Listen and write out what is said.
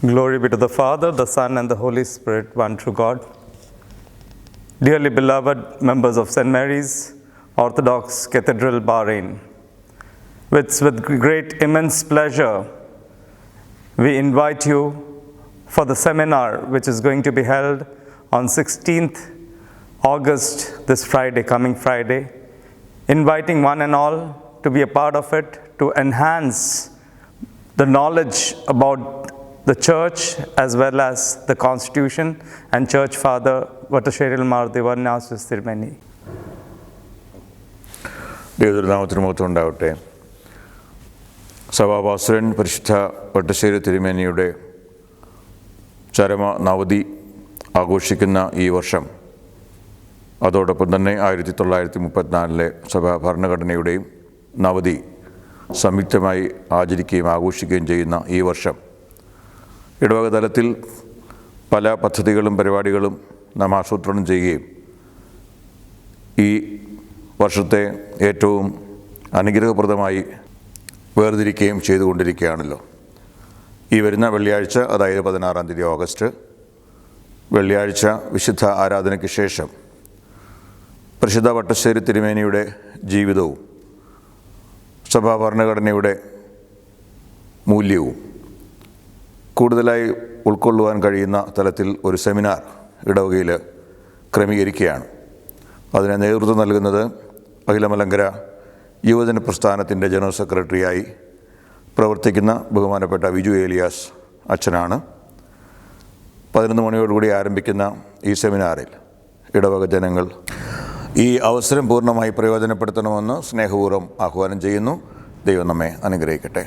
Glory be to the Father, the Son, and the Holy Spirit, one true God. Dearly beloved members of St. Mary's Orthodox Cathedral, Bahrain, with great immense pleasure, we invite you for the seminar which is going to be held on 16th August, this Friday, coming Friday, inviting one and all to be a part of it, to enhance the knowledge about the Church as well as the Constitution and Church Father Vattascheril Mar Devanniyas Thirumeni. ദൈവനാമത്തിന് മഹത്വം ഉണ്ടാവട്ടെ. സഭാപാസ്റ്റർ പരിശുദ്ധ വട്ടശ്ശേരി തിരുമേനിയുടെ ചരമ നവതി ആഘോഷിക്കുന്ന ഈ വർഷം, അതോടൊപ്പം തന്നെ 1934 സഭാ ഭരണഘടനയുടെയും നവതി സംയുക്തമായി ആചരിക്കുകയും ആഘോഷിക്കുകയും ചെയ്യുന്ന ഈ വർഷം, ഇടവക തലത്തിൽ പല പദ്ധതികളും പരിപാടികളും നാം ആസൂത്രണം ചെയ്യുകയും ഈ വർഷത്തെ ഏറ്റവും അനുഗ്രഹപ്രദമായി വേർതിരിക്കുകയും ചെയ്തുകൊണ്ടിരിക്കുകയാണല്ലോ. ഈ വരുന്ന വെള്ളിയാഴ്ച, അതായത് 16-ാം തീയതി ഓഗസ്റ്റ് വെള്ളിയാഴ്ച, വിശുദ്ധ ആരാധനയ്ക്ക് ശേഷം പരിശുദ്ധ വട്ടശ്ശേരി തിരുമേനിയുടെ ജീവിതവും സഭാ ഭരണഘടനയുടെ മൂല്യവും കൂടുതലായി ഉൾക്കൊള്ളുവാൻ കഴിയുന്ന തലത്തിൽ ഒരു സെമിനാർ ഇടവകയിൽ ക്രമീകരിക്കുകയാണ്. അതിന് നേതൃത്വം നൽകുന്നത് അഖിലമലങ്കര യുവജന പ്രസ്ഥാനത്തിൻ്റെ ജനറൽ സെക്രട്ടറിയായി പ്രവർത്തിക്കുന്ന ബഹുമാനപ്പെട്ട വിജു ഏലിയാസ് അച്ഛനാണ്. 11 മണിയോടുകൂടി ആരംഭിക്കുന്ന ഈ സെമിനാറിൽ ഇടവക ജനങ്ങൾ ഈ അവസരം പൂർണ്ണമായി പ്രയോജനപ്പെടുത്തണമെന്ന് സ്നേഹപൂർവ്വം ആഹ്വാനം ചെയ്യുന്നു. ദൈവം നമ്മെ അനുഗ്രഹിക്കട്ടെ.